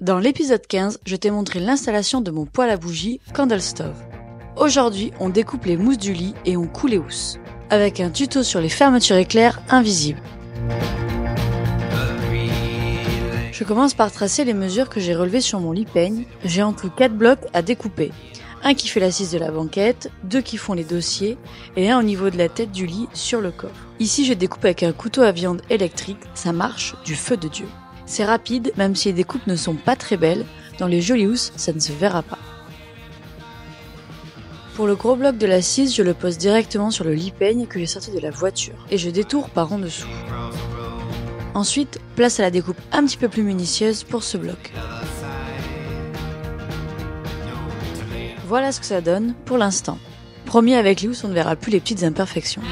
Dans l'épisode 15, je t'ai montré l'installation de mon poêle à bougie Candle Stove. Aujourd'hui, on découpe les mousses du lit et on coud les housses, avec un tuto sur les fermetures éclairs invisibles. Je commence par tracer les mesures que j'ai relevées sur mon lit peigne. J'ai en tout 4 blocs à découper. Un qui fait l'assise de la banquette, 2 qui font les dossiers, et un au niveau de la tête du lit sur le coffre. Ici, je découpe avec un couteau à viande électrique, ça marche du feu de Dieu. C'est rapide, même si les découpes ne sont pas très belles, dans les jolies housses, ça ne se verra pas. Pour le gros bloc de l'assise, je le pose directement sur le lit peigne que j'ai sorti de la voiture, et je détourne par en dessous. Ensuite, place à la découpe un petit peu plus minutieuse pour ce bloc. Voilà ce que ça donne pour l'instant. Promis, avec les housses, on ne verra plus les petites imperfections.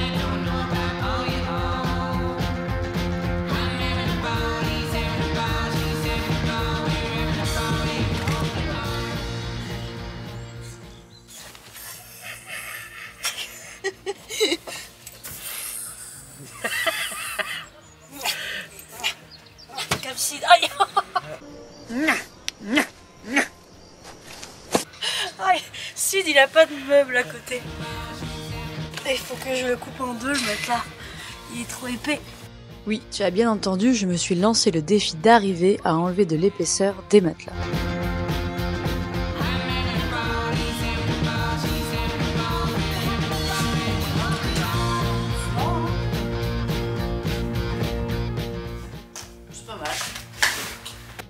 Comme si... Aïe. Aïe. Sid, il a pas de meuble à côté. Il faut que je le coupe en deux, le matelas. Il est trop épais. Oui, tu as bien entendu, je me suis lancé le défi d'arriver à enlever de l'épaisseur des matelas. C'est pas mal.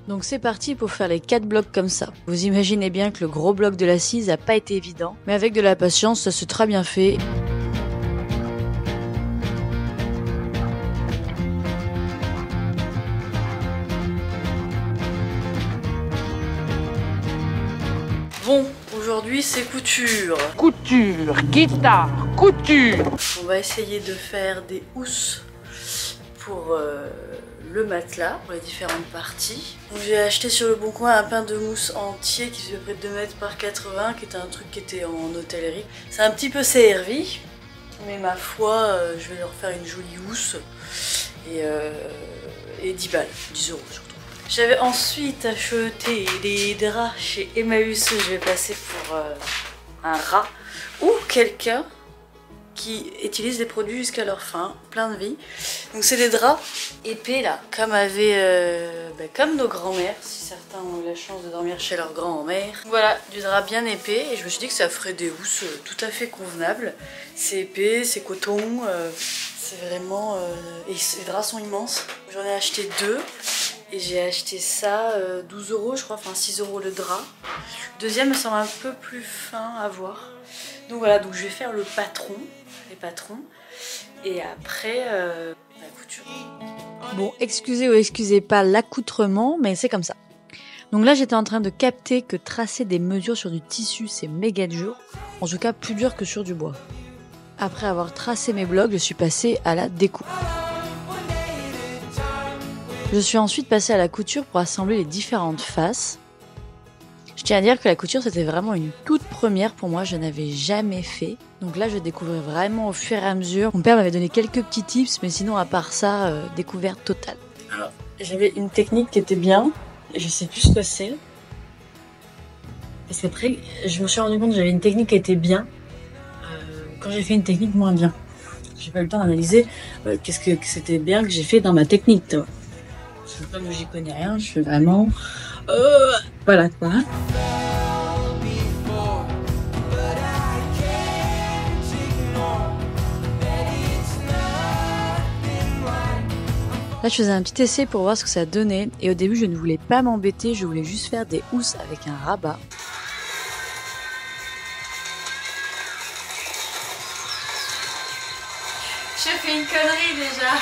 Donc c'est parti pour faire les 4 blocs comme ça. Vous imaginez bien que le gros bloc de l'assise n'a pas été évident, mais avec de la patience, ça s'est très bien fait. Bon, aujourd'hui c'est couture. Couture, guitare, couture. On va essayer de faire des housses pour le matelas, pour les différentes parties. J'ai acheté sur le bon coin un pain de mousse entier qui fait près de 2 mètres par 80, qui était un truc qui était en hôtellerie. C'est un petit peu servi, mais ma foi, je vais leur faire une jolie housse et 10 balles, 10 euros surtout. J'avais ensuite acheté des draps chez Emmaüs, je vais passer pour un rat ou quelqu'un qui utilisent des produits jusqu'à leur fin, plein de vie. Donc c'est des draps épais là, comme nos grands-mères, si certains ont eu la chance de dormir chez leur grand-mère. Voilà, du drap bien épais et je me suis dit que ça ferait des housses tout à fait convenables. C'est épais, c'est coton, c'est vraiment... et les draps sont immenses. J'en ai acheté 2 et j'ai acheté ça 12 euros je crois, enfin 6 euros le drap. Deuxième me semble un peu plus fin à voir. Donc voilà, donc je vais faire le patron, les patrons, et après la couture. Bon, excusez ou excusez pas l'accoutrement, mais c'est comme ça. Donc là, j'étais en train de capter que tracer des mesures sur du tissu, c'est méga dur. En tout cas, plus dur que sur du bois. Après avoir tracé mes blocs, je suis passée à la découpe. Je suis ensuite passée à la couture pour assembler les différentes faces. Je tiens à dire que la couture, c'était vraiment une toute première pour moi, je n'avais jamais fait. Donc là, je découvrais vraiment au fur et à mesure. Mon père m'avait donné quelques petits tips, mais sinon, à part ça, découverte totale. Alors, j'avais une technique qui était bien, je sais plus ce que c'est. Parce qu'après, je me suis rendu compte que j'avais une technique qui était bien, quand j'ai fait une technique moins bien. J'ai pas eu le temps d'analyser qu'est-ce que c'était bien que j'ai fait dans ma technique, toi. Comme j'y connais rien, je fais vraiment... voilà quoi. Là, je faisais un petit essai pour voir ce que ça donnait. Et au début, je ne voulais pas m'embêter, je voulais juste faire des housses avec un rabat. J'ai fait une connerie déjà.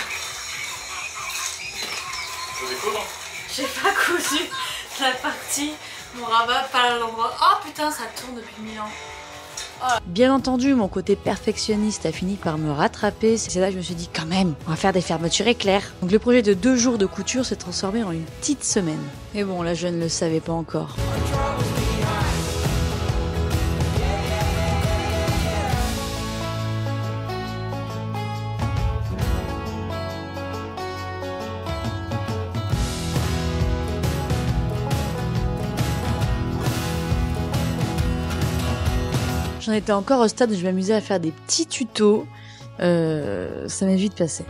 J'ai pas cousu la partie, mon rabat, pas à l'endroit. Oh putain, ça tourne depuis 1000 ans. Bien entendu, mon côté perfectionniste a fini par me rattraper. C'est là que je me suis dit, quand même, on va faire des fermetures éclairs. Donc le projet de 2 jours de couture s'est transformé en une petite semaine. Mais bon, là, je ne le savais pas encore. J'en étais encore au stade où je m'amusais à faire des petits tutos. Ça m'est vite passé.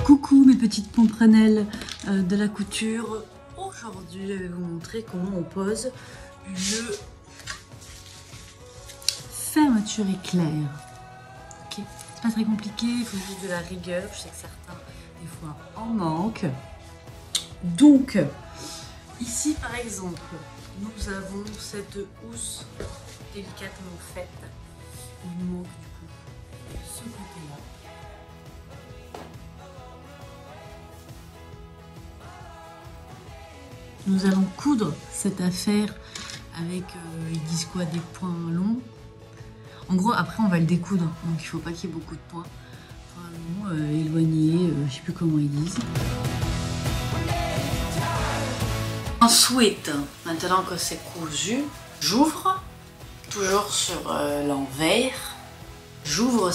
Coucou mes petites pomprenelles de la couture. Aujourd'hui, je vais vous montrer comment on pose le fermeture éclair. Ok, c'est pas très compliqué, il faut juste de la rigueur. Je sais que certains, des fois, en manquent. Donc, ici par exemple, nous avons cette housse délicatement faite. Il nous manque du coup ce côté-là. Nous allons coudre cette affaire avec, ils disent quoi, des points longs. En gros, après on va le découdre, donc il ne faut pas qu'il y ait beaucoup de points. Points longs, éloignés, je ne sais plus comment ils disent. Ensuite, maintenant que c'est cousu, j'ouvre, toujours sur l'envers. J'ouvre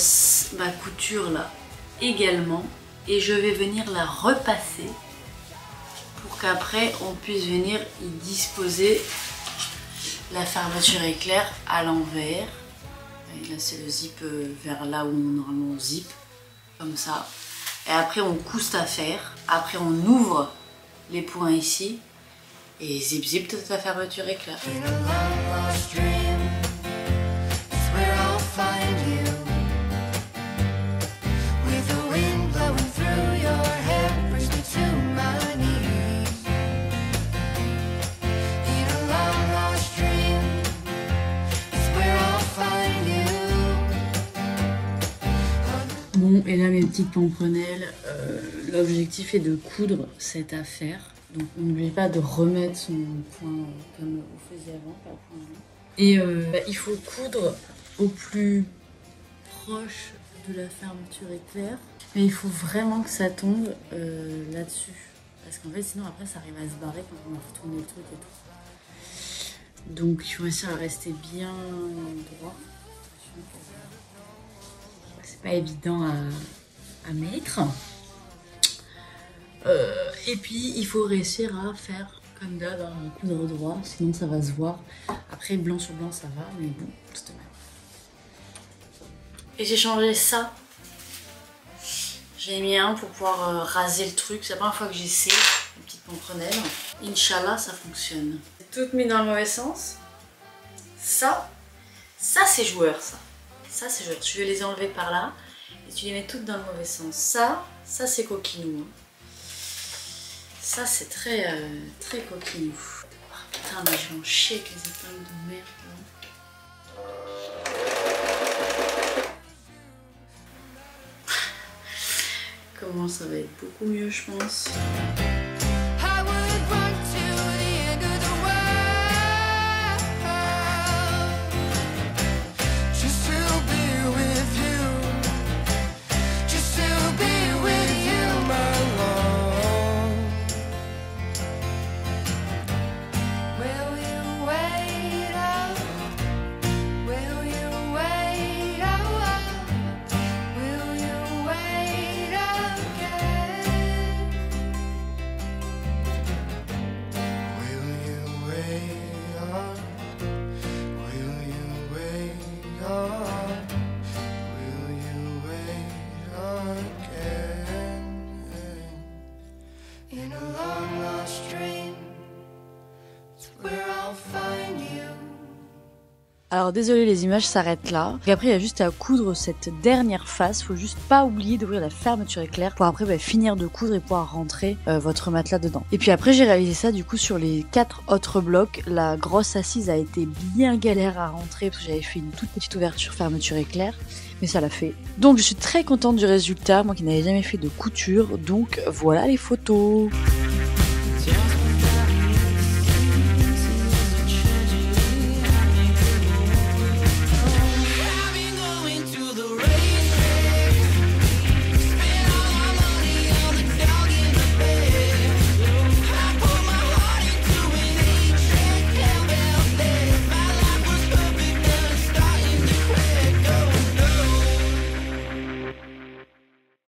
ma couture là également et je vais venir la repasser pour qu'après on puisse venir y disposer la fermeture éclair à l'envers. Là c'est le zip vers là où normalement on zip, comme ça. Et après on coud cette affaire, après on ouvre les points ici et zip zip toute la fermeture éclair. Bon, et là mes petites pomprenelles, l'objectif est de coudre cette affaire. Donc n'oubliez pas de remettre son point comme vous faisiez avant, pas au point long. Et il faut coudre au plus proche de la fermeture éclair. Mais il faut vraiment que ça tombe là-dessus. Parce qu'en fait sinon après ça arrive à se barrer quand on va retourner le truc et tout. Donc il faut essayer de rester bien droit. C'est pas évident à mettre. Et puis il faut réussir à faire comme d'hab, un coudre droit, sinon ça va se voir. Après blanc sur blanc ça va, mais bon, tout de même. Et j'ai changé ça. J'ai mis un pour pouvoir raser le truc. C'est la première fois que j'essaie, les petites pomprenelles. Inch'Allah, ça fonctionne. Toutes mis dans le mauvais sens. Ça c'est joueur ça. Ça c'est joueur. Tu veux les enlever par là et tu les mets toutes dans le mauvais sens. Ça c'est coquinou. Hein. Ça c'est très coquinou. Oh, putain mais je vais en chier avec les épingles de merde. Comment ça va être beaucoup mieux je pense. Alors désolé, les images s'arrêtent là. Et après il y a juste à coudre cette dernière face. Faut juste pas oublier d'ouvrir la fermeture éclair pour après finir de coudre et pouvoir rentrer votre matelas dedans. Et puis après j'ai réalisé ça du coup sur les 4 autres blocs. La grosse assise a été bien galère à rentrer parce que j'avais fait une toute petite ouverture fermeture éclair. Mais ça l'a fait. Donc je suis très contente du résultat, moi qui n'avais jamais fait de couture. Donc voilà les photos.